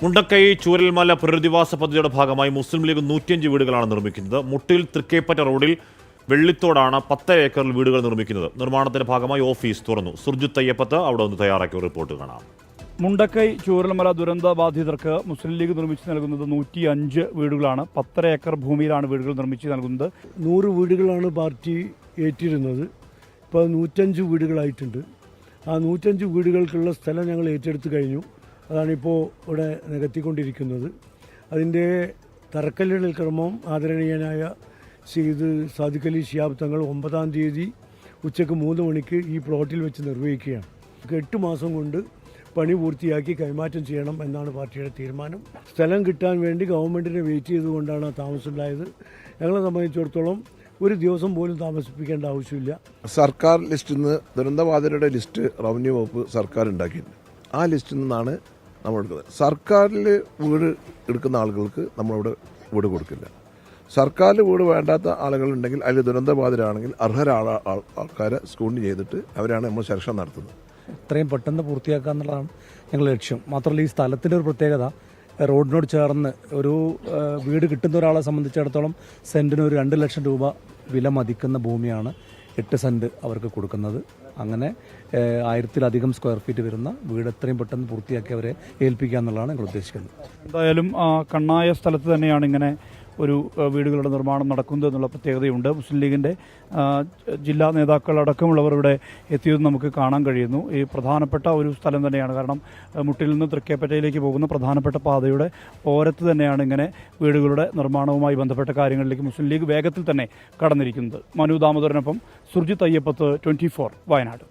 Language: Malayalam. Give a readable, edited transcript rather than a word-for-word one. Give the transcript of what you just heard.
മുണ്ടക്കൈ ചൂരൽമല പുനരധിവാസ പദ്ധതിയുടെ ഭാഗമായി മുസ്ലിം ലീഗ് 105 വീടുകളാണ് നിർമ്മിക്കുന്നത്. മുട്ടിൽ തൃക്കേപ്പറ്റ റോഡിൽ വെള്ളിത്തോടാണ് 10 ഏക്കറിൽ വീടുകൾ നിർമ്മിക്കുന്നത്. നിർമ്മാണത്തിന്റെ ഭാഗമായി ഓഫീസ് തുറന്നു. സുർജിത്ത് അയ്യപ്പത്ത് അവിടെ നിന്ന് തയ്യാറാക്കിയ റിപ്പോർട്ട് കാണാം. മുണ്ടക്കൈ ചൂരൽമല ദുരന്ത ബാധിതർക്ക് മുസ്ലിം ലീഗ് നിർമ്മിച്ച് നൽകുന്നത് 105 വീടുകളാണ്. 10 ഏക്കർ ഭൂമിയിലാണ് വീടുകൾ നിർമ്മിച്ച് നൽകുന്നത്. 100 വീടുകളാണ് പാർട്ടി ഏറ്റിരുന്നത്. ഇപ്പോൾ 105 വീടുകളായിട്ടുണ്ട്. ആ 105 വീടുകൾക്കുള്ള സ്ഥലം ഞങ്ങൾ ഏറ്റെടുത്ത് കഴിഞ്ഞു. അതാണിപ്പോൾ ഇവിടെ നികത്തിക്കൊണ്ടിരിക്കുന്നത്. അതിൻ്റെ തറക്കല്ലിടൽ ക്രമം ആദരണീയനായ സയ്യിദ് സാദിഖ് അലി ശിഹാബ് തങ്ങൾ 9-ാം തീയതി ഉച്ചയ്ക്ക് 3 മണിക്ക് ഈ പ്ലോട്ടിൽ വെച്ച് നിർവഹിക്കുകയാണ്. 8 മാസം കൊണ്ട് പണി പൂർത്തിയാക്കി കൈമാറ്റം ചെയ്യണം എന്നാണ് പാർട്ടിയുടെ തീരുമാനം. സ്ഥലം കിട്ടാൻ വേണ്ടി ഗവൺമെൻറ്റിനെ വെയിറ്റ് ചെയ്തുകൊണ്ടാണ് താമസമുണ്ടായത്. ഞങ്ങളെ സംബന്ധിച്ചിടത്തോളം ഒരു ദിവസം പോലും താമസിപ്പിക്കേണ്ട ആവശ്യമില്ല. സർക്കാർ ലിസ്റ്റിൽ നിന്ന് ദുരന്തബാധിതരുടെ ലിസ്റ്റ് റവന്യൂ വകുപ്പ് സർക്കാർ ഉണ്ടാക്കിയിട്ടുണ്ട്. ആ ലിസ്റ്റിൽ നിന്നാണ് നമ്മൾ എടുക്കുന്നത്. സർക്കാരിൽ വീട് എടുക്കുന്ന ആളുകൾക്ക് നമ്മളിവിടെ വീട് കൊടുക്കില്ല. സർക്കാരിൽ വീട് വേണ്ടാത്ത ആളുകളുണ്ടെങ്കിൽ അതിൽ ദുരന്തബാധിതരാണെങ്കിൽ അർഹരായ ആൾക്കാരെ സ്ക്രൂട്ടിനി ചെയ്തിട്ട് അവരാണ് നമ്മൾ സെലക്ഷൻ നടത്തുന്നത്. എത്രയും പെട്ടെന്ന് പൂർത്തിയാക്കുക എന്നുള്ളതാണ് ഞങ്ങളുടെ ലക്ഷ്യം. മാത്രമല്ല ഈ സ്ഥലത്തിൻ്റെ ഒരു പ്രത്യേകത, റോഡിനോട് ചേർന്ന് ഒരു വീട് കിട്ടുന്ന ഒരാളെ സംബന്ധിച്ചിടത്തോളം സെൻറ്റിന് ഒരു 2 ലക്ഷം രൂപ വില മതിക്കുന്ന ഭൂമിയാണ് 8 സെൻറ്റ് അവർക്ക് കൊടുക്കുന്നത്. അങ്ങനെ 1000-ലധികം സ്ക്വയർ ഫീറ്റ് വരുന്ന വീട് എത്രയും പെട്ടെന്ന് പൂർത്തിയാക്കി അവരെ ഏൽപ്പിക്കുക എന്നുള്ളതാണ് ഞങ്ങൾ ഉദ്ദേശിക്കുന്നത്. എന്തായാലും കണ്ണായ സ്ഥലത്ത് തന്നെയാണ് ഇങ്ങനെ ഒരു വീടുകളുടെ നിർമ്മാണം നടക്കുന്നത് എന്നുള്ള പ്രത്യേകതയുണ്ട്. മുസ്ലിം ലീഗിൻ്റെ ജില്ലാ നേതാക്കളടക്കമുള്ളവർ ഇവിടെ എത്തിയത് നമുക്ക് കാണാൻ കഴിയുന്നു. ഈ പ്രധാനപ്പെട്ട ഒരു സ്ഥലം തന്നെയാണ്. കാരണം മുട്ടിൽ നിന്ന് തൃക്കേപ്പറ്റയിലേക്ക് പോകുന്ന പ്രധാനപ്പെട്ട പാതയുടെ ഓരത്ത് തന്നെയാണ് ഇങ്ങനെ വീടുകളുടെ നിർമ്മാണവുമായി ബന്ധപ്പെട്ട കാര്യങ്ങളിലേക്ക് മുസ്ലിം ലീഗ് വേഗത്തിൽ തന്നെ കടന്നിരിക്കുന്നത്. മനു ദാമോദരനൊപ്പം സുർജിത്ത് അയ്യപ്പത്ത്, 24 വയനാട്.